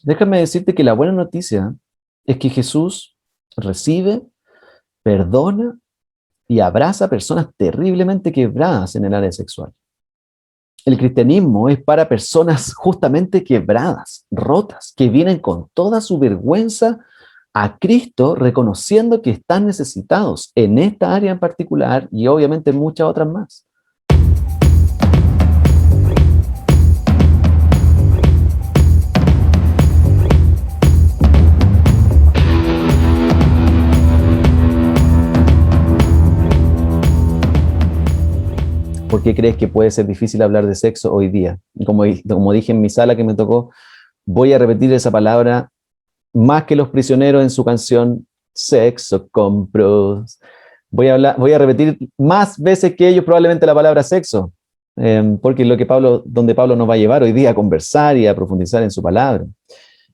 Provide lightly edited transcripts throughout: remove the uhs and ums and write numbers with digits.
Déjame decirte que la buena noticia es que Jesús recibe, perdona y abraza a personas terriblemente quebradas en el área sexual. El cristianismo es para personas justamente quebradas, rotas, que vienen con toda su vergüenza a Cristo, reconociendo que están necesitados en esta área en particular y obviamente en muchas otras más. ¿Por qué crees que puede ser difícil hablar de sexo hoy día? Y como dije en mi sala que me tocó, voy a repetir esa palabra más que los prisioneros en su canción Sexo con Pros. Voy a repetir más veces que ellos probablemente la palabra sexo, porque es lo que donde Pablo nos va a llevar hoy día a conversar y a profundizar en su palabra.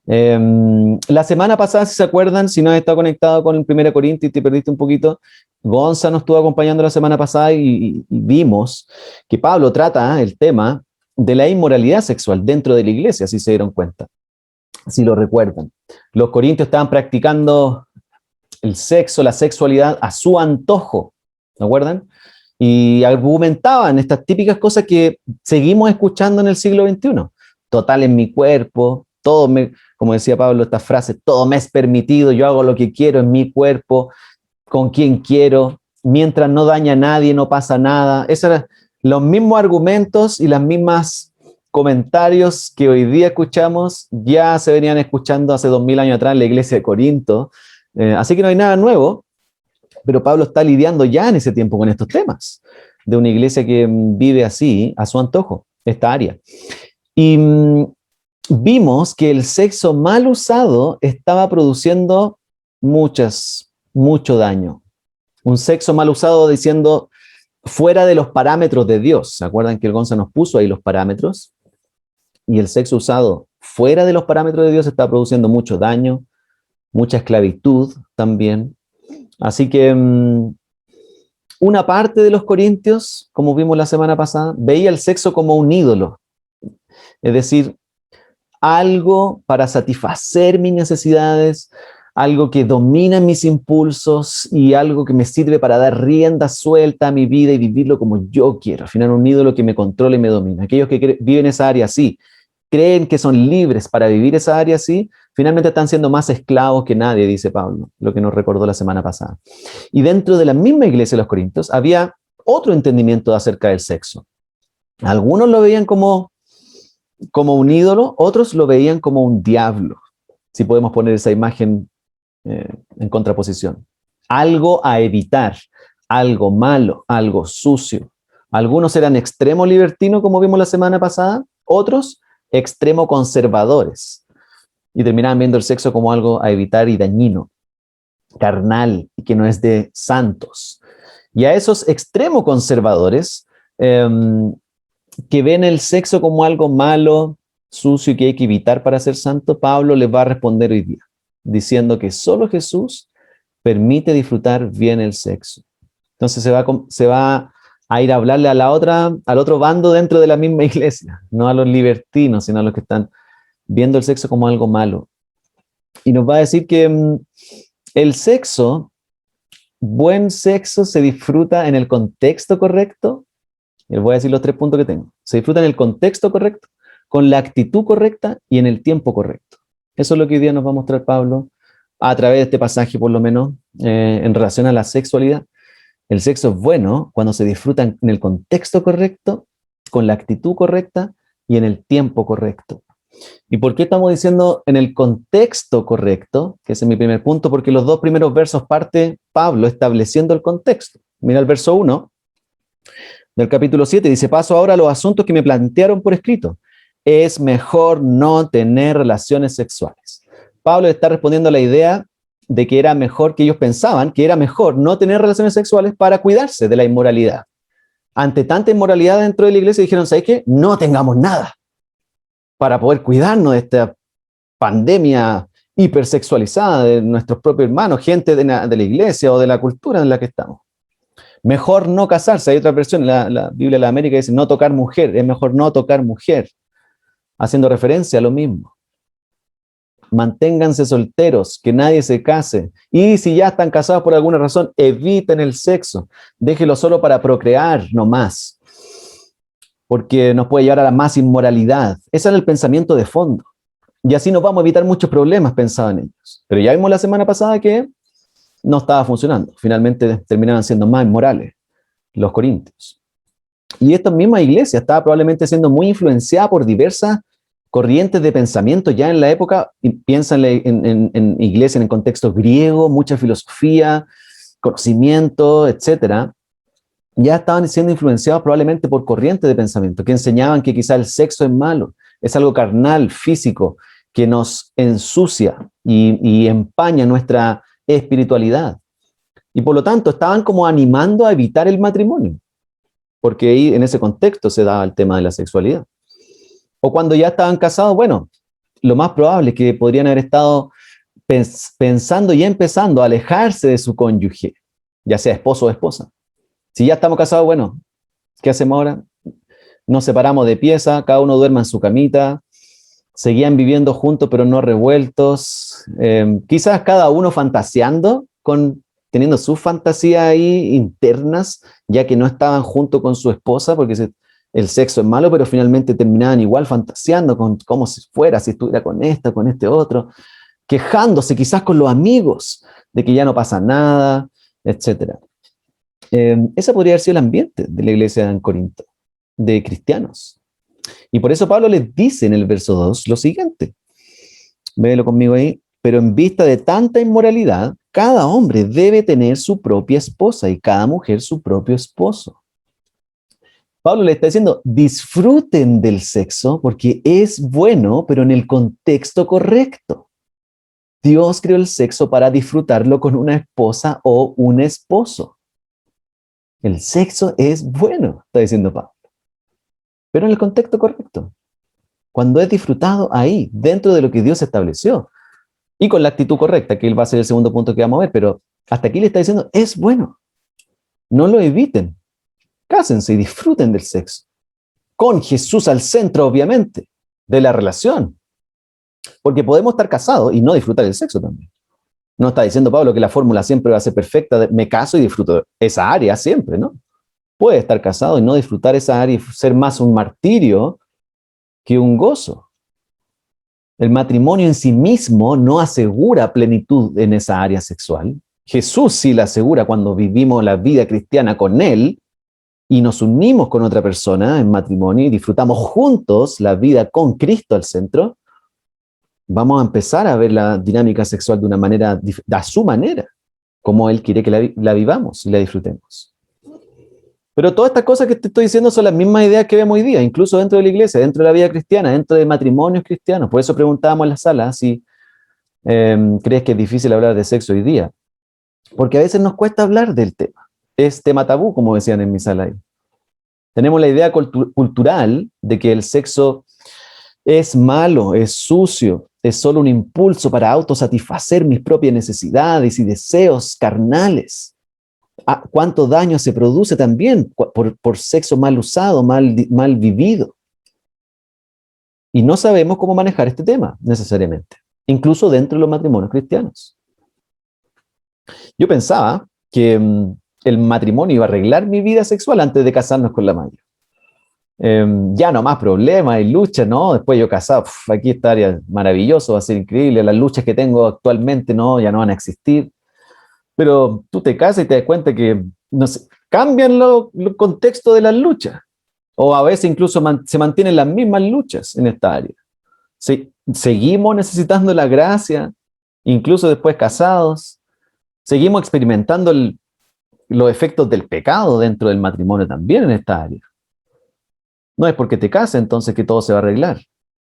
La semana pasada, si se acuerdan, si no has estado conectado con el 1 Corintios y te perdiste un poquito, Gonza nos estuvo acompañando la semana pasada y vimos que Pablo trata el tema de la inmoralidad sexual dentro de la iglesia, si se dieron cuenta, si lo recuerdan. Los corintios estaban practicando el sexo, la sexualidad a su antojo, ¿se acuerdan? Y argumentaban estas típicas cosas que seguimos escuchando en el siglo XXI. Total en mi cuerpo, como decía Pablo, esta frase, todo me es permitido, yo hago lo que quiero en mi cuerpo, con quien quiero, mientras no daña a nadie, no pasa nada. Esos eran los mismos argumentos y las mismas comentarios que hoy día escuchamos, ya se venían escuchando hace 2000 años atrás en la iglesia de Corinto. Así que no hay nada nuevo, pero Pablo está lidiando ya en ese tiempo con estos temas de una iglesia que vive así, a su antojo, esta área. Y vimos que el sexo mal usado estaba produciendo mucho daño. Un sexo mal usado diciendo fuera de los parámetros de Dios. ¿Se acuerdan que el Gonza nos puso ahí los parámetros? Y el sexo usado fuera de los parámetros de Dios está produciendo mucho daño, mucha esclavitud también. Así que una parte de los corintios, como vimos la semana pasada, veía el sexo como un ídolo. Es decir, algo para satisfacer mis necesidades, algo que domina mis impulsos y algo que me sirve para dar rienda suelta a mi vida y vivirlo como yo quiero. Al final, un ídolo que me controla y me domina. Aquellos que viven esa área así, creen que son libres para vivir esa área así, finalmente están siendo más esclavos que nadie, dice Pablo, lo que nos recordó la semana pasada. Y dentro de la misma iglesia de los Corintios había otro entendimiento acerca del sexo. Algunos lo veían como un ídolo, otros lo veían como un diablo, si podemos poner esa imagen en contraposición. Algo a evitar, algo malo, algo sucio. Algunos eran extremo libertinos, como vimos la semana pasada, otros extremo conservadores. Y terminaban viendo el sexo como algo a evitar y dañino, carnal, y que no es de santos. Y a esos extremo conservadores, que ven el sexo como algo malo, sucio y que hay que evitar para ser santo, Pablo les va a responder hoy día, diciendo que solo Jesús permite disfrutar bien el sexo. Entonces se va a ir a hablarle al otro bando dentro de la misma iglesia, no a los libertinos, sino a los que están viendo el sexo como algo malo. Y nos va a decir que el sexo, buen sexo, se disfruta en el contexto correcto. Les voy a decir los 3 puntos que tengo. Se disfruta en el contexto correcto, con la actitud correcta y en el tiempo correcto. Eso es lo que hoy día nos va a mostrar Pablo a través de este pasaje, por lo menos, en relación a la sexualidad. El sexo es bueno cuando se disfruta en el contexto correcto, con la actitud correcta y en el tiempo correcto. ¿Y por qué estamos diciendo en el contexto correcto? Que ese es mi primer punto, porque los 2 primeros versos parte Pablo estableciendo el contexto. Mira el verso 1 del capítulo 7, dice, paso ahora a los asuntos que me plantearon por escrito. Es mejor no tener relaciones sexuales. Pablo está respondiendo a la idea de que era mejor, que ellos pensaban que era mejor no tener relaciones sexuales para cuidarse de la inmoralidad. Ante tanta inmoralidad dentro de la iglesia dijeron, ¿sabes qué? No tengamos nada para poder cuidarnos de esta pandemia hipersexualizada de nuestros propios hermanos, gente de la iglesia o de la cultura en la que estamos. Mejor no casarse. Hay otra versión, la Biblia de la América dice no tocar mujer, es mejor no tocar mujer, haciendo referencia a lo mismo. manténganse solteros, que nadie se case. Y si ya están casados por alguna razón, eviten el sexo. Déjelo solo para procrear, no más. Porque nos puede llevar a la más inmoralidad. Ese era el pensamiento de fondo. Y así nos vamos a evitar muchos problemas, pensaban ellos. Pero ya vimos la semana pasada que no estaba funcionando. Finalmente terminaban siendo más inmorales los corintios. Y esta misma iglesia estaba probablemente siendo muy influenciada por diversas corrientes de pensamiento ya en la época. Piensan en iglesia en el contexto griego, mucha filosofía, conocimiento, etcétera. Ya estaban siendo influenciados probablemente por corrientes de pensamiento que enseñaban que quizá el sexo es malo, es algo carnal, físico, que nos ensucia y empaña nuestra espiritualidad. Y por lo tanto estaban como animando a evitar el matrimonio, porque ahí en ese contexto se daba el tema de la sexualidad. O cuando ya estaban casados, bueno, lo más probable es que podrían haber estado pensando y empezando a alejarse de su cónyuge, ya sea esposo o esposa. Si ya estamos casados, bueno, ¿qué hacemos ahora? Nos separamos de pieza, cada uno duerma en su camita, seguían viviendo juntos pero no revueltos, quizás cada uno fantaseando, teniendo sus fantasías ahí internas, ya que no estaban junto con su esposa, porque el sexo es malo, pero finalmente terminaban igual fantaseando con cómo si fuera, si estuviera con esta, con este otro, quejándose quizás con los amigos de que ya no pasa nada, etc. Ese podría haber sido el ambiente de la iglesia en Corinto, de cristianos. Y por eso Pablo les dice en el verso 2 lo siguiente. Véelo conmigo ahí. Pero en vista de tanta inmoralidad, cada hombre debe tener su propia esposa y cada mujer su propio esposo. Pablo le está diciendo, disfruten del sexo porque es bueno, pero en el contexto correcto. Dios creó el sexo para disfrutarlo con una esposa o un esposo. El sexo es bueno, está diciendo Pablo, pero en el contexto correcto. Cuando es disfrutado ahí, dentro de lo que Dios estableció, y con la actitud correcta, que va a ser el segundo punto que vamos a ver, pero hasta aquí le está diciendo, es bueno. No lo eviten. Cásense y disfruten del sexo. Con Jesús al centro, obviamente, de la relación. Porque podemos estar casados y no disfrutar del sexo también. No está diciendo Pablo que la fórmula siempre va a ser perfecta, me caso y disfruto esa área siempre, ¿no? Puede estar casado y no disfrutar esa área y ser más un martirio que un gozo. El matrimonio en sí mismo no asegura plenitud en esa área sexual. Jesús sí la asegura cuando vivimos la vida cristiana con Él y nos unimos con otra persona en matrimonio y disfrutamos juntos la vida con Cristo al centro. Vamos a empezar a ver la dinámica sexual de una manera, a su manera, como Él quiere que la vivamos y la disfrutemos. Pero todas estas cosas que te estoy diciendo son las mismas ideas que vemos hoy día, incluso dentro de la iglesia, dentro de la vida cristiana, dentro de matrimonios cristianos. Por eso preguntábamos en la sala si crees que es difícil hablar de sexo hoy día. Porque a veces nos cuesta hablar del tema. Es tema tabú, como decían en mi sala ahí. Tenemos la idea cultural de que el sexo es malo, es sucio, es solo un impulso para autosatisfacer mis propias necesidades y deseos carnales. Cuánto daño se produce también por sexo mal usado, mal vivido. Y no sabemos cómo manejar este tema necesariamente, incluso dentro de los matrimonios cristianos. Yo pensaba que el matrimonio iba a arreglar mi vida sexual antes de casarnos con la Maya. Ya no más problemas y luchas, ¿no? Después yo casado, aquí estaría maravilloso, va a ser increíble. Las luchas que tengo actualmente, no, ya no van a existir. Pero tú te casas y te das cuenta que no sé, cambian los contextos de las luchas. O a veces incluso se mantienen las mismas luchas en esta área. Seguimos necesitando la gracia, incluso después casados. Seguimos experimentando los efectos del pecado dentro del matrimonio también en esta área. No es porque te cases entonces que todo se va a arreglar.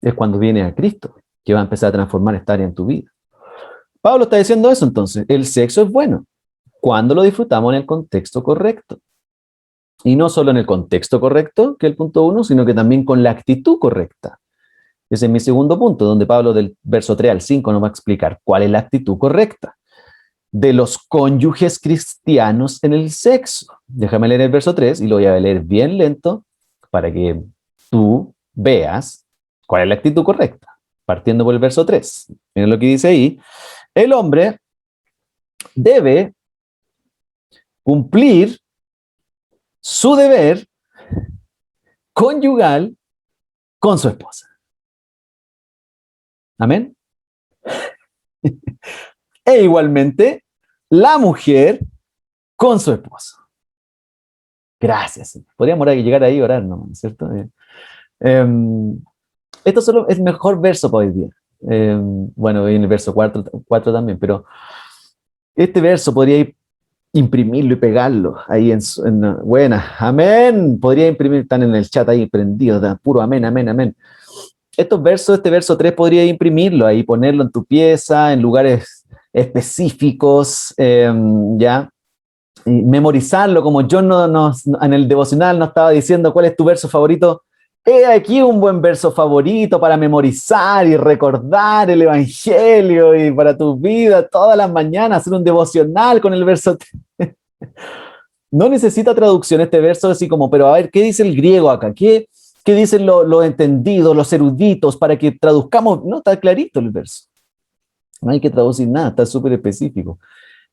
Es cuando viene a Cristo que va a empezar a transformar esta área en tu vida. Pablo está diciendo eso entonces. El sexo es bueno cuando lo disfrutamos en el contexto correcto. Y no solo en el contexto correcto, que es el punto 1, sino que también con la actitud correcta. Ese es mi segundo punto, donde Pablo del verso 3 al 5 nos va a explicar cuál es la actitud correcta de los cónyuges cristianos en el sexo. Déjame leer el verso 3 y lo voy a leer bien lento para que tú veas cuál es la actitud correcta. Partiendo por el verso 3. Miren lo que dice ahí. El hombre debe cumplir su deber conyugal con su esposa. Amén. E igualmente, la mujer con su esposo. Gracias. Podríamos llegar ahí y orar, ¿no? ¿Cierto? Esto solo es el mejor verso para hoy día. Bueno, en el verso 4 también, pero este verso podría imprimirlo y pegarlo ahí buena, amén. Podría imprimir, están en el chat ahí prendido, puro amén, amén, amén. Este verso 3 podría imprimirlo ahí, ponerlo en tu pieza, en lugares específicos, ya. Y memorizarlo, como yo en el devocional no estaba diciendo cuál es tu verso favorito. He aquí un buen verso favorito para memorizar y recordar el Evangelio y para tu vida todas las mañanas, hacer un devocional con el verso 3. No necesita traducción este verso, así como, pero a ver, ¿qué dice el griego acá? ¿Qué dicen los entendidos, los eruditos, para que traduzcamos? No, está clarito el verso. No hay que traducir nada, está súper específico.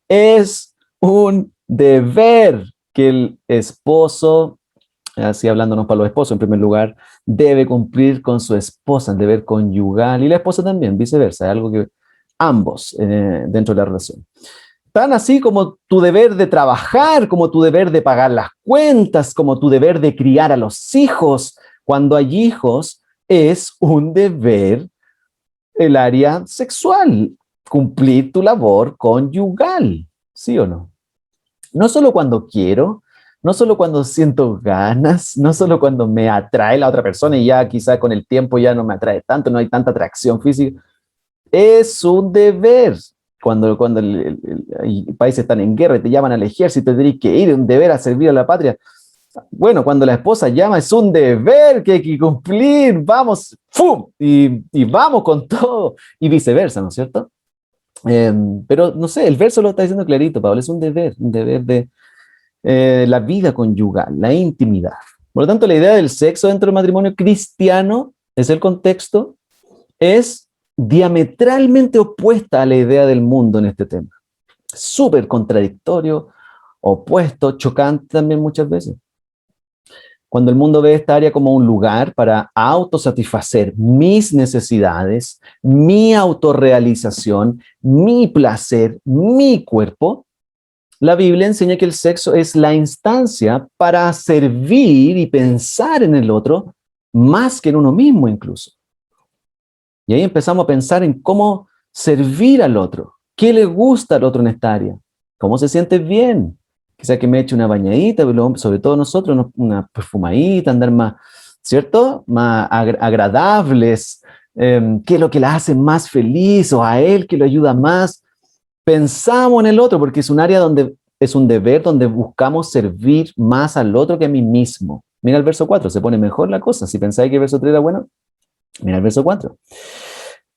Es un deber que el esposo, así hablándonos para los esposos en primer lugar, debe cumplir con su esposa, el deber conyugal, y la esposa también, viceversa, es algo que ambos dentro de la relación. Tan así como tu deber de trabajar, como tu deber de pagar las cuentas, como tu deber de criar a los hijos, cuando hay hijos, es un deber el área sexual, cumplir tu labor conyugal, ¿sí o no? No solo cuando quiero, no solo cuando siento ganas, no solo cuando me atrae la otra persona y ya quizá con el tiempo ya no me atrae tanto, no hay tanta atracción física. Es un deber. Cuando países están en guerra y te llaman al ejército, tienes que ir, un deber a servir a la patria. Bueno, cuando la esposa llama, es un deber que hay que cumplir, vamos, ¡fum! Y vamos con todo, y viceversa, ¿no es cierto? Pero no sé, el verso lo está diciendo clarito, Pablo, es un deber de la vida conyugal, la intimidad. Por lo tanto, la idea del sexo dentro del matrimonio cristiano, es el contexto, es diametralmente opuesta a la idea del mundo en este tema. Súper contradictorio, opuesto, chocante también muchas veces. Cuando el mundo ve esta área como un lugar para autosatisfacer mis necesidades, mi autorrealización, mi placer, mi cuerpo, la Biblia enseña que el sexo es la instancia para servir y pensar en el otro más que en uno mismo incluso. Y ahí empezamos a pensar en cómo servir al otro, qué le gusta al otro en esta área, cómo se siente bien. Quizá que me eche una bañadita, sobre todo nosotros, una perfumadita, andar más, ¿cierto? Más agradables, qué es lo que la hace más feliz o a él que lo ayuda más. Pensamos en el otro porque es un área donde es un deber donde buscamos servir más al otro que a mí mismo. Mira el verso 4, se pone mejor la cosa. Si pensáis que el verso 3 era bueno, mira el verso 4.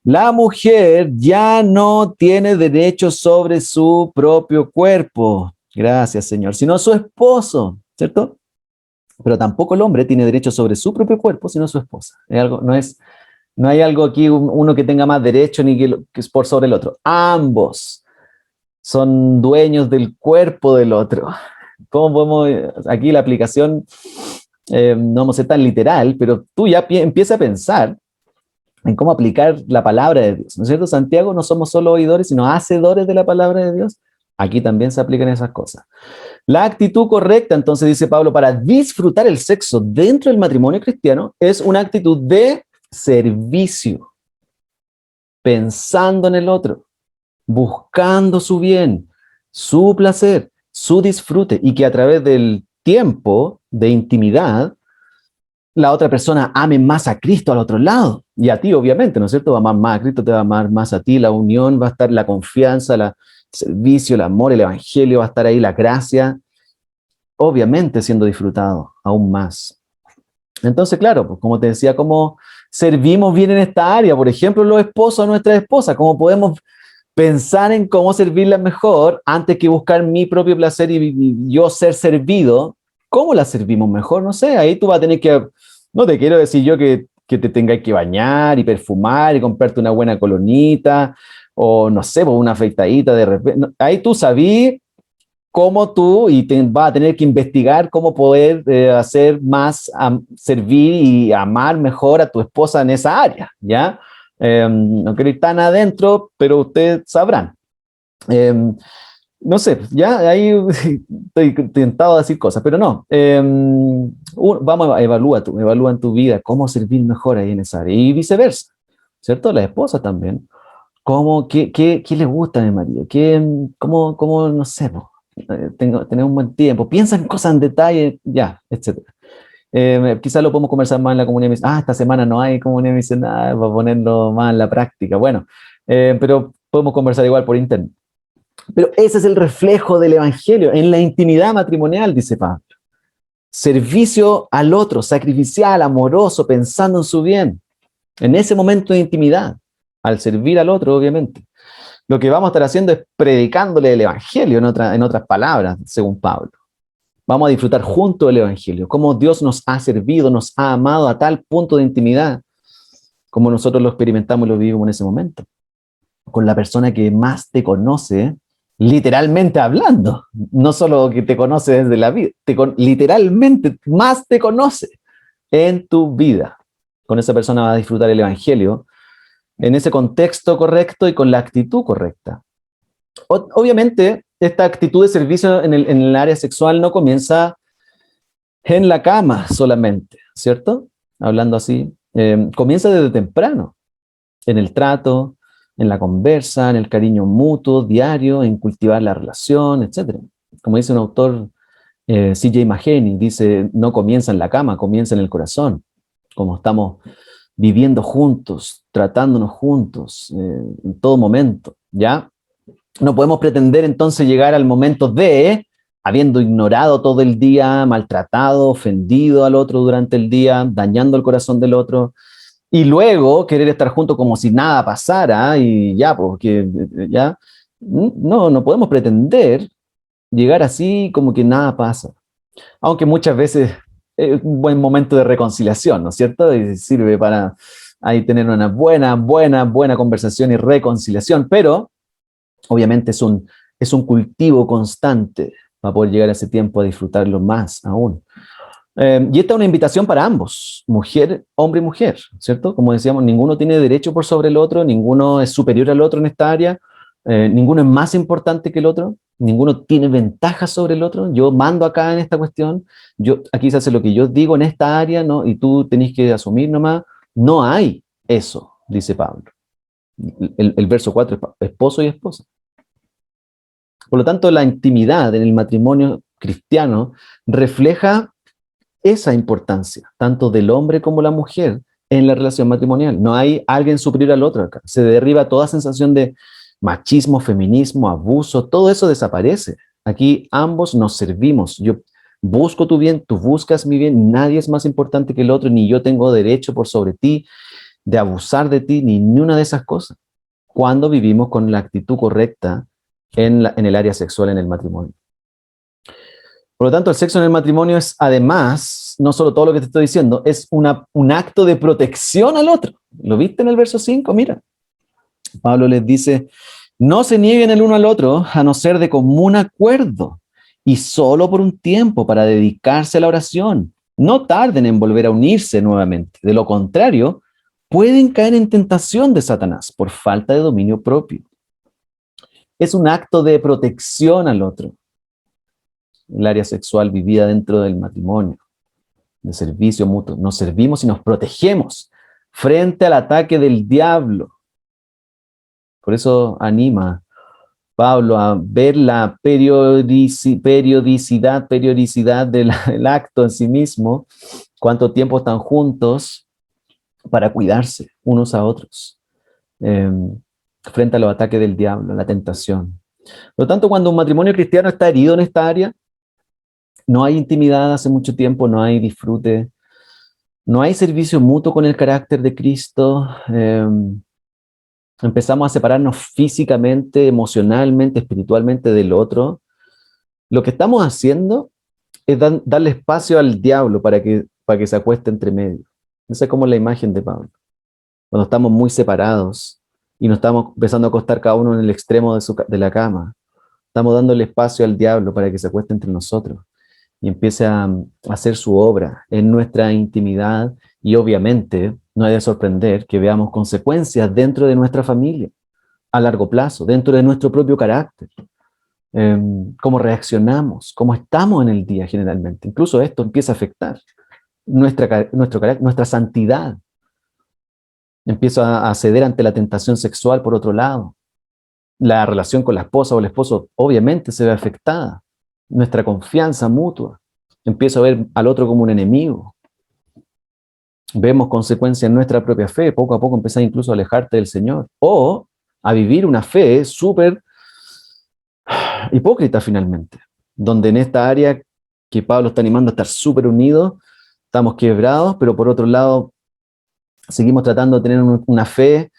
La mujer ya no tiene derecho sobre su propio cuerpo. Gracias, Señor. Sino su esposo, ¿cierto? Pero tampoco el hombre tiene derecho sobre su propio cuerpo, sino su esposa. No hay algo aquí, uno que tenga más derecho ni que es por sobre el otro. Ambos son dueños del cuerpo del otro. ¿Cómo podemos, aquí la aplicación, no vamos a ser tan literal, pero tú ya empieza a pensar en cómo aplicar la palabra de Dios, ¿no es cierto? Santiago, no somos solo oidores, sino hacedores de la palabra de Dios. Aquí también se aplican esas cosas. La actitud correcta, entonces dice Pablo, para disfrutar el sexo dentro del matrimonio cristiano es una actitud de servicio, pensando en el otro, buscando su bien, su placer, su disfrute, y que a través del tiempo de intimidad la otra persona ame más a Cristo al otro lado, y a ti obviamente, ¿no es cierto? Va a amar más a Cristo, te va a amar más a ti, la unión va a estar, la confianza, el servicio, el amor, el evangelio va a estar ahí, la gracia, obviamente siendo disfrutado aún más. Entonces, claro, pues como te decía, ¿cómo servimos bien en esta área? Por ejemplo, los esposos a nuestra esposa, ¿cómo podemos pensar en cómo servirla mejor antes que buscar mi propio placer y yo ser servido? ¿Cómo la servimos mejor? No sé, ahí tú vas a tener que, no te quiero decir yo que que te tengas que bañar y perfumar y comprarte una buena colonita, o no sé, pues una afeitadita de repente. Ahí tú sabías cómo tú, y vas a tener que investigar cómo poder hacer más, servir y amar mejor a tu esposa en esa área, ¿ya? No quiero ir tan adentro, pero ustedes sabrán. Eh, no sé, ya ahí estoy tentado a decir cosas, pero no. Vamos a evalúa en tu vida cómo servir mejor ahí en esa área y viceversa, ¿cierto? La esposa también. ¿Qué le gusta a mi marido? ¿Cómo, no sé, po, tener un buen tiempo? Piensa en cosas en detalle, ya, etcétera. Quizás lo podemos conversar más en la comunidad misionera. Esta semana no hay comunidad misionera, para ponerlo más en la práctica. Bueno, pero podemos conversar igual por internet. Pero ese es el reflejo del Evangelio en la intimidad matrimonial, dice Pablo. Servicio al otro, sacrificial, amoroso, pensando en su bien. En ese momento de intimidad, al servir al otro, obviamente. Lo que vamos a estar haciendo es predicándole el Evangelio, en otras palabras, según Pablo. Vamos a disfrutar junto el Evangelio, cómo Dios nos ha servido, nos ha amado a tal punto de intimidad, como nosotros lo experimentamos y lo vivimos en ese momento. Con la persona que más te conoce, literalmente hablando, no solo que te conoce desde la vida, literalmente más te conoce en tu vida. Con esa persona vas a disfrutar el Evangelio en ese contexto correcto y con la actitud correcta. Obviamente, esta actitud de servicio en el área sexual no comienza en la cama solamente, ¿cierto? Hablando así, comienza desde temprano, en el trato, en la conversa, en el cariño mutuo, diario, en cultivar la relación, etc. Como dice un autor, C.J. Mahaney, dice, no comienza en la cama, comienza en el corazón, como estamos viviendo juntos, tratándonos juntos, en todo momento, ¿ya? No podemos pretender entonces llegar al momento de, habiendo ignorado todo el día, maltratado, ofendido al otro durante el día, dañando el corazón del otro, y luego querer estar juntos como si nada pasara y ya, porque ya, no podemos pretender llegar así como que nada pasa. Aunque muchas veces es un buen momento de reconciliación, ¿no es cierto? Y sirve para ahí tener una buena conversación y reconciliación, pero obviamente es un cultivo constante para poder llegar a ese tiempo a disfrutarlo más aún. Y esta es una invitación para ambos, mujer, hombre y mujer, ¿cierto? Como decíamos, ninguno tiene derecho por sobre el otro, ninguno es superior al otro en esta área, ninguno es más importante que el otro, ninguno tiene ventaja sobre el otro. Yo mando acá en esta cuestión, aquí se hace lo que yo digo en esta área, ¿no? Y tú tenés que asumir nomás. No hay eso, dice Pablo. El verso 4 es esposo y esposa. Por lo tanto, la intimidad en el matrimonio cristiano refleja esa importancia, tanto del hombre como la mujer, en la relación matrimonial. No hay alguien superior al otro acá. Se derriba toda sensación de machismo, feminismo, abuso, todo eso desaparece. Aquí ambos nos servimos. Yo busco tu bien, tú buscas mi bien, nadie es más importante que el otro, ni yo tengo derecho por sobre ti, de abusar de ti, ni una de esas cosas. Cuando vivimos con la actitud correcta en el área sexual en el matrimonio. Por lo tanto, el sexo en el matrimonio es además, no solo todo lo que te estoy diciendo, es un acto de protección al otro. ¿Lo viste en el verso 5? Mira, Pablo les dice, no se nieguen el uno al otro a no ser de común acuerdo y solo por un tiempo para dedicarse a la oración. No tarden en volver a unirse nuevamente. De lo contrario, pueden caer en tentación de Satanás por falta de dominio propio. Es un acto de protección al otro. El área sexual vivida dentro del matrimonio, de servicio mutuo. Nos servimos y nos protegemos frente al ataque del diablo. Por eso anima Pablo a ver la periodicidad del acto en sí mismo, cuánto tiempo están juntos para cuidarse unos a otros, frente a los ataques del diablo, la tentación. Por lo tanto, cuando un matrimonio cristiano está herido en esta área, no hay intimidad hace mucho tiempo, no hay disfrute, no hay servicio mutuo con el carácter de Cristo. Empezamos a separarnos físicamente, emocionalmente, espiritualmente del otro. Lo que estamos haciendo es darle espacio al diablo para que se acueste entre medio. Esa es como la imagen de Pablo. Cuando estamos muy separados y nos estamos empezando a acostar cada uno en el extremo de la cama, estamos dándole espacio al diablo para que se acueste entre nosotros y empiece a hacer su obra en nuestra intimidad, y obviamente no hay de sorprender que veamos consecuencias dentro de nuestra familia a largo plazo, dentro de nuestro propio carácter, cómo reaccionamos, cómo estamos en el día generalmente. Incluso esto empieza a afectar nuestro carácter, nuestra santidad. Empiezo a ceder ante la tentación sexual por otro lado. La relación con la esposa o el esposo obviamente se ve afectada. Nuestra confianza mutua. Empiezo a ver al otro como un enemigo. Vemos consecuencias en nuestra propia fe. Poco a poco empiezas incluso a alejarte del Señor. O a vivir una fe súper hipócrita finalmente. Donde en esta área que Pablo está animando a estar súper unidos, estamos quebrados, pero por otro lado seguimos tratando de tener una fe,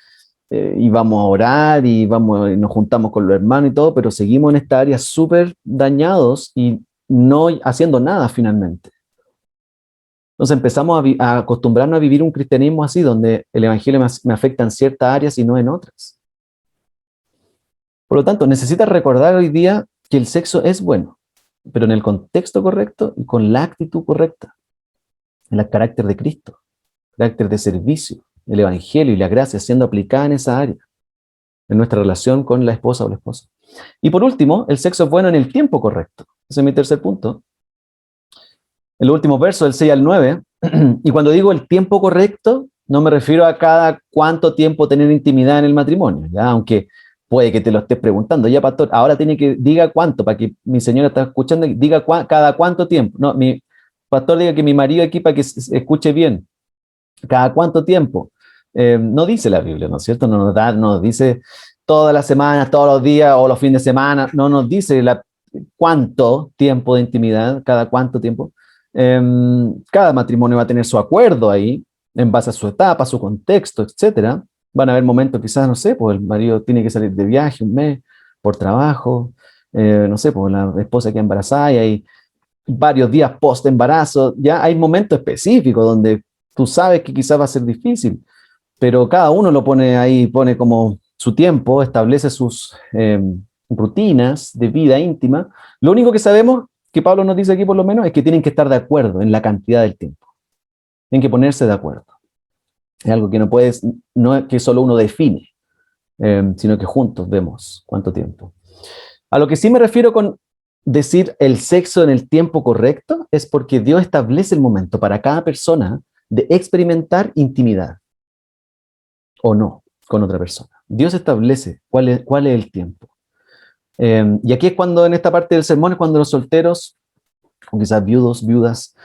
y vamos a orar y nos juntamos con los hermanos y todo, pero seguimos en esta área súper dañados y no haciendo nada finalmente. Entonces empezamos a acostumbrarnos a vivir un cristianismo así, donde el evangelio me afecta en ciertas áreas y no en otras. Por lo tanto, necesitas recordar hoy día que el sexo es bueno, pero en el contexto correcto y con la actitud correcta, en el carácter de Cristo, carácter de servicio, el evangelio y la gracia siendo aplicada en esa área, en nuestra relación con la esposa o el esposo. Y por último, el sexo es bueno en el tiempo correcto. Ese es mi tercer punto. En los últimos versos, del 6 al 9, y cuando digo el tiempo correcto, no me refiero a cada cuánto tiempo tener intimidad en el matrimonio, ¿ya? Aunque puede que te lo estés preguntando, ya pastor, ahora tiene que, diga cuánto, para que mi señora está escuchando, diga cada cuánto tiempo. No, mi pastor diga que mi marido aquí para que escuche bien. ¿Cada cuánto tiempo? No dice la Biblia, ¿no es cierto? No nos dice todas las semanas, todos los días o los fines de semana, no nos dice cuánto tiempo de intimidad, cada cuánto tiempo. Cada matrimonio va a tener su acuerdo ahí, en base a su etapa, su contexto, etcétera. Van a haber momentos, quizás, no sé, pues el marido tiene que salir de viaje un mes por trabajo, no sé, pues la esposa queda embarazada y hay varios días post embarazo, ya hay momentos específicos donde tú sabes que quizás va a ser difícil, pero cada uno lo pone ahí, pone como su tiempo, establece sus rutinas de vida íntima. Lo único que sabemos, que Pablo nos dice aquí por lo menos, es que tienen que estar de acuerdo en la cantidad del tiempo. Tienen que ponerse de acuerdo. Es algo que no es que solo uno define, sino que juntos vemos cuánto tiempo. A lo que sí me refiero con decir el sexo en el tiempo correcto, es porque Dios establece el momento para cada persona de experimentar intimidad o no con otra persona. Dios establece cuál es el tiempo. Y aquí es cuando, en esta parte del sermón, es cuando los solteros, o quizás viudas,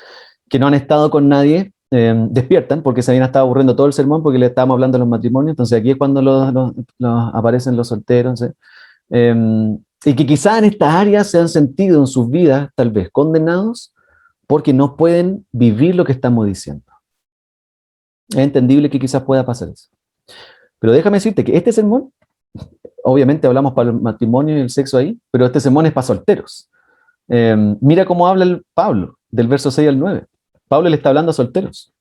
que no han estado con nadie, despiertan, porque se habían estado aburriendo todo el sermón, porque le estábamos hablando de los matrimonios. Entonces aquí es cuando aparecen los solteros, y que quizás en estas áreas se han sentido en sus vidas tal vez condenados porque no pueden vivir lo que estamos diciendo. Es entendible que quizás pueda pasar eso. Pero déjame decirte que este sermón, obviamente hablamos para el matrimonio y el sexo ahí, pero este sermón es para solteros. Mira cómo habla Pablo, del verso 6 al 9. Pablo le está hablando a solteros.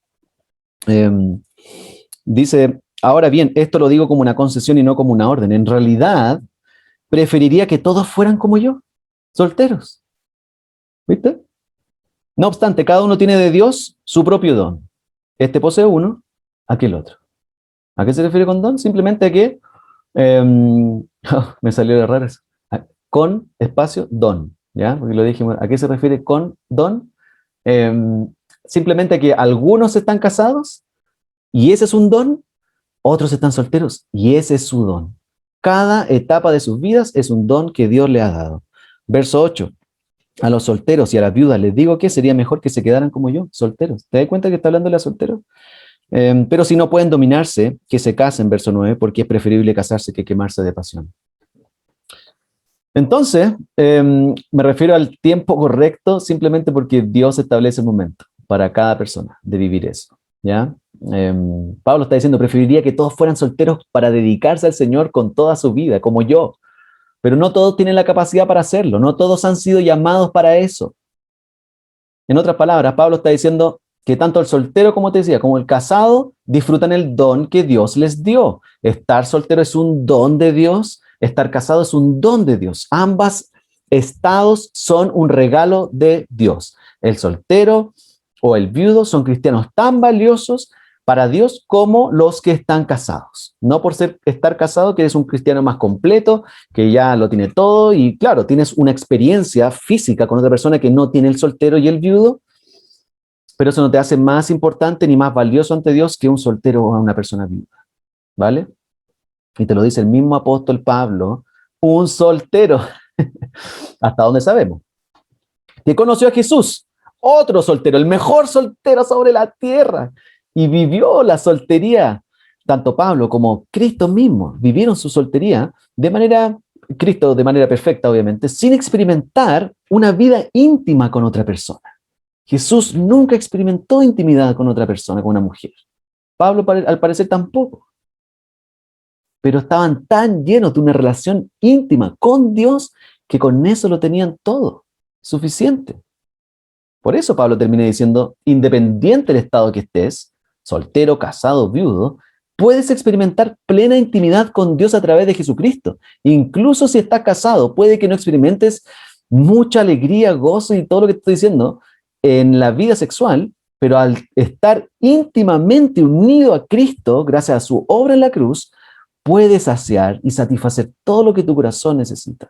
Dice, ahora bien, esto lo digo como una concesión y no como una orden. En realidad, preferiría que todos fueran como yo, solteros. ¿Viste? No obstante, cada uno tiene de Dios su propio don. Este posee uno, aquel otro. ¿A qué se refiere con don? Simplemente a que, me salió de raro eso, con espacio don, ¿ya? Porque lo dijimos, ¿a qué se refiere con don? Simplemente a que algunos están casados y ese es un don, otros están solteros y ese es su don. Cada etapa de sus vidas es un don que Dios le ha dado. Verso 8. A los solteros y a las viudas les digo que sería mejor que se quedaran como yo, solteros. ¿Te das cuenta que está hablando de los solteros? Pero si no pueden dominarse, que se casen, verso 9, porque es preferible casarse que quemarse de pasión. Entonces, me refiero al tiempo correcto simplemente porque Dios establece el momento para cada persona de vivir eso, ¿ya? Pablo está diciendo, preferiría que todos fueran solteros para dedicarse al Señor con toda su vida, como yo. Pero no todos tienen la capacidad para hacerlo, no todos han sido llamados para eso. En otras palabras, Pablo está diciendo, que tanto el soltero, como te decía, como el casado disfrutan el don que Dios les dio. Estar soltero es un don de Dios, estar casado es un don de Dios. Ambas estados son un regalo de Dios. El soltero o el viudo son cristianos tan valiosos para Dios como los que están casados. No por estar casado que eres un cristiano más completo, que ya lo tiene todo y claro, tienes una experiencia física con otra persona que no tiene el soltero y el viudo, pero eso no te hace más importante ni más valioso ante Dios que un soltero o una persona viuda, ¿vale? Y te lo dice el mismo apóstol Pablo, un soltero, hasta donde sabemos, que conoció a Jesús, otro soltero, el mejor soltero sobre la tierra, y vivió la soltería. Tanto Pablo como Cristo mismo vivieron su soltería de manera, Cristo de manera perfecta, obviamente, sin experimentar una vida íntima con otra persona. Jesús nunca experimentó intimidad con otra persona, con una mujer. Pablo, al parecer, tampoco. Pero estaban tan llenos de una relación íntima con Dios que con eso lo tenían todo, suficiente. Por eso Pablo termina diciendo, independiente del estado que estés, soltero, casado, viudo, puedes experimentar plena intimidad con Dios a través de Jesucristo. Incluso si estás casado, puede que no experimentes mucha alegría, gozo y todo lo que te estoy diciendo en la vida sexual, pero al estar íntimamente unido a Cristo, gracias a su obra en la cruz, puedes saciar y satisfacer todo lo que tu corazón necesita.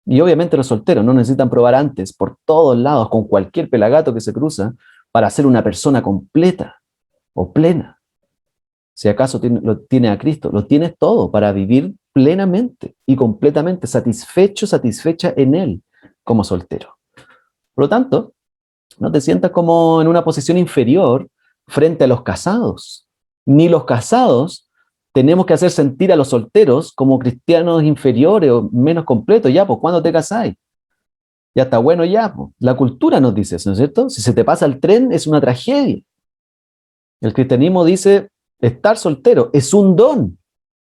Y obviamente los solteros no necesitan probar antes por todos lados con cualquier pelagato que se cruza para ser una persona completa o plena. Si acaso lo tiene a Cristo, lo tienes todo para vivir plenamente y completamente satisfecho, satisfecha en Él como soltero. Por lo tanto, no te sientas como en una posición inferior frente a los casados. Ni los casados tenemos que hacer sentir a los solteros como cristianos inferiores o menos completos. Ya, pues, ¿cuándo te casáis? Ya está bueno ya, pues. La cultura nos dice eso, ¿no es cierto? Si se te pasa el tren, es una tragedia. El cristianismo dice, estar soltero es un don,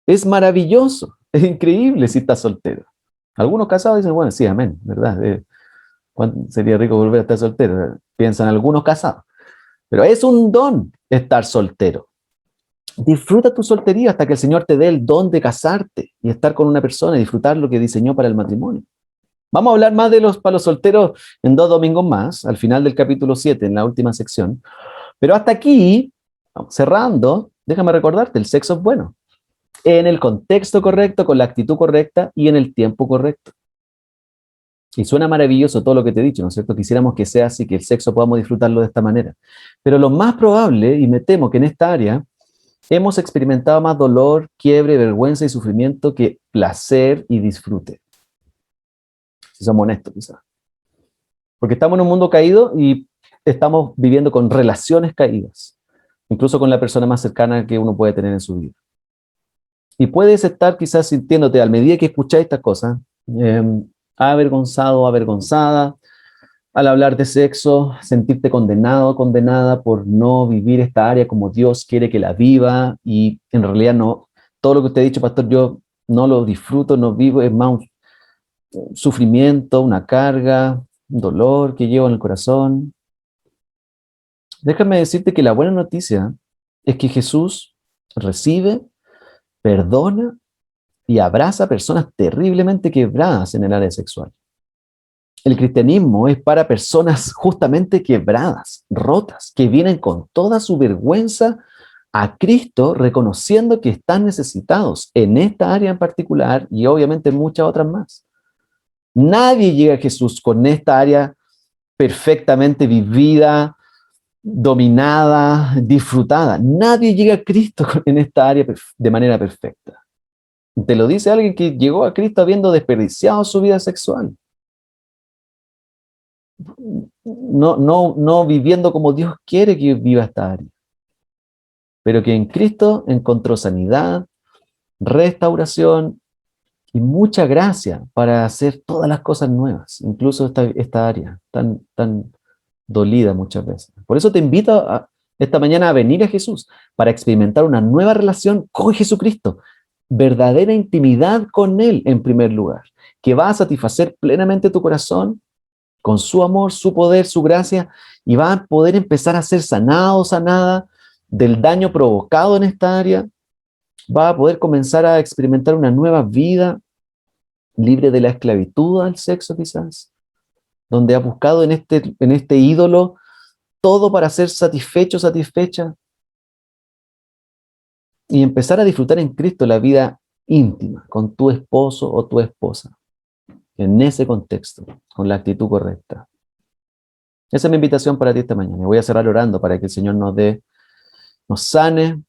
es maravilloso, es increíble si estás soltero. Algunos casados dicen, bueno, sí, amén, ¿verdad? Sería rico volver a estar soltero, piensan algunos casados. Pero es un don estar soltero. Disfruta tu soltería hasta que el Señor te dé el don de casarte y estar con una persona y disfrutar lo que diseñó para el matrimonio. Vamos a hablar más para los solteros en 2 domingos más, al final del capítulo 7, en la última sección. Pero hasta aquí, cerrando, déjame recordarte, el sexo es bueno. En el contexto correcto, con la actitud correcta y en el tiempo correcto. Y suena maravilloso todo lo que te he dicho, ¿no es cierto? Quisiéramos que sea así, que el sexo podamos disfrutarlo de esta manera. Pero lo más probable, y me temo que en esta área, hemos experimentado más dolor, quiebre, vergüenza y sufrimiento que placer y disfrute. Si somos honestos, quizás. Porque estamos en un mundo caído y estamos viviendo con relaciones caídas, incluso con la persona más cercana que uno puede tener en su vida. Y puedes estar quizás sintiéndote, a medida que escucháis estas cosas, avergonzado o avergonzada, al hablar de sexo, sentirte condenado, condenada por no vivir esta área como Dios quiere que la viva, y en realidad no, todo lo que usted ha dicho, pastor, yo no lo disfruto, no vivo, es más un sufrimiento, una carga, un dolor que llevo en el corazón. Déjame decirte que la buena noticia es que Jesús recibe, perdona y abraza a personas terriblemente quebradas en el área sexual. El cristianismo es para personas justamente quebradas, rotas, que vienen con toda su vergüenza a Cristo, reconociendo que están necesitados en esta área en particular y obviamente en muchas otras más. Nadie llega a Jesús con esta área perfectamente vivida, dominada, disfrutada. Nadie llega a Cristo en esta área de manera perfecta. Te lo dice alguien que llegó a Cristo habiendo desperdiciado su vida sexual. No viviendo como Dios quiere que viva esta área, pero que en Cristo encontró sanidad, restauración y mucha gracia para hacer todas las cosas nuevas, incluso esta área tan dolida muchas veces. Por eso te invito esta mañana a venir a Jesús para experimentar una nueva relación con Jesucristo, verdadera intimidad con Él en primer lugar, que va a satisfacer plenamente tu corazón con su amor, su poder, su gracia, y vas a poder empezar a ser sanado o sanada del daño provocado en esta área. Vas a poder comenzar a experimentar una nueva vida libre de la esclavitud al sexo quizás, donde has buscado en este ídolo todo para ser satisfecho, satisfecha, y empezar a disfrutar en Cristo la vida íntima con tu esposo o tu esposa, en ese contexto, con la actitud correcta. Esa es mi invitación para ti esta mañana. Voy a cerrar orando para que el Señor nos sane,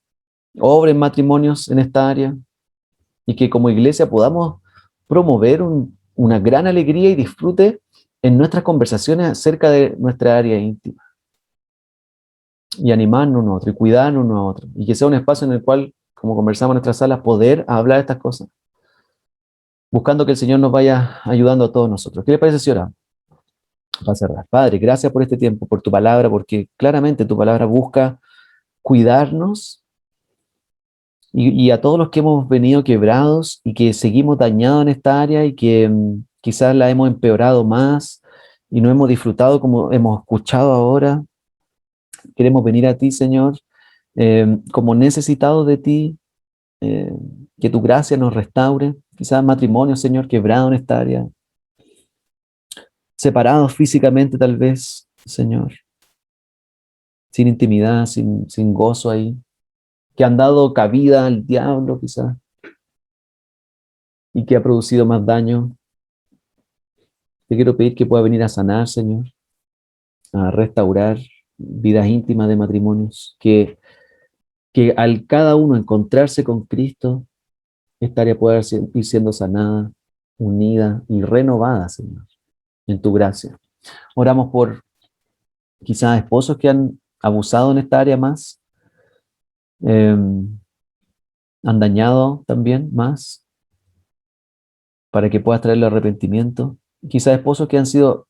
obre en matrimonios en esta área, y que como iglesia podamos promover una gran alegría y disfrute en nuestras conversaciones acerca de nuestra área íntima, y animarnos uno a otro, y cuidarnos uno a otro, y que sea un espacio en el cual, como conversamos en nuestras salas, poder hablar de estas cosas, buscando que el Señor nos vaya ayudando a todos nosotros. ¿Qué les parece si oramos? Va a cerrar. Padre, gracias por este tiempo, por tu palabra, porque claramente tu palabra busca cuidarnos, y a todos los que hemos venido quebrados y que seguimos dañados en esta área y que quizás la hemos empeorado más y no hemos disfrutado como hemos escuchado ahora. Queremos venir a ti, Señor, como necesitados de ti, eh, que tu gracia nos restaure. Quizás matrimonio, Señor, quebrado en esta área, separados físicamente tal vez, Señor, sin intimidad, sin gozo ahí, que han dado cabida al diablo quizás y que ha producido más daño. Te quiero pedir que pueda venir a sanar, Señor, a restaurar vidas íntimas de matrimonios, que al cada uno encontrarse con Cristo, esta área pueda ir siendo sanada, unida y renovada, Señor, en tu gracia. Oramos por quizás esposos que han abusado en esta área más, eh, han dañado también más, para que puedas traerle arrepentimiento. Quizás esposos que han sido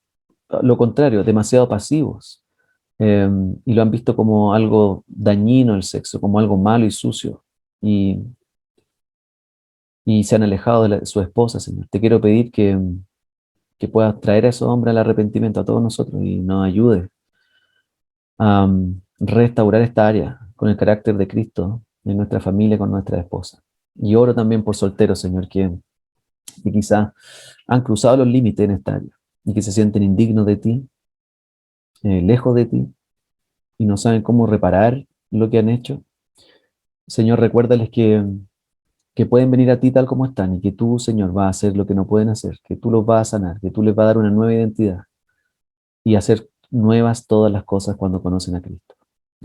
lo contrario, demasiado pasivos, eh, y lo han visto como algo dañino el sexo, como algo malo y sucio, y, y se han alejado de su esposa, Señor. Te quiero pedir que puedas traer a esos hombres al arrepentimiento, a todos nosotros, y nos ayude a restaurar esta área con el carácter de Cristo en nuestra familia, con nuestra esposa. Y oro también por solteros, Señor, que quizás han cruzado los límites en esta área y que se sienten indignos de ti, lejos de ti, y no saben cómo reparar lo que han hecho. Señor, recuérdales que pueden venir a ti tal como están, y que tú, Señor, vas a hacer lo que no pueden hacer, que tú los vas a sanar, que tú les vas a dar una nueva identidad y hacer nuevas todas las cosas cuando conocen a Cristo.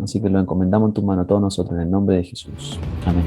Así que lo encomendamos en tus manos a todos nosotros en el nombre de Jesús. Amén.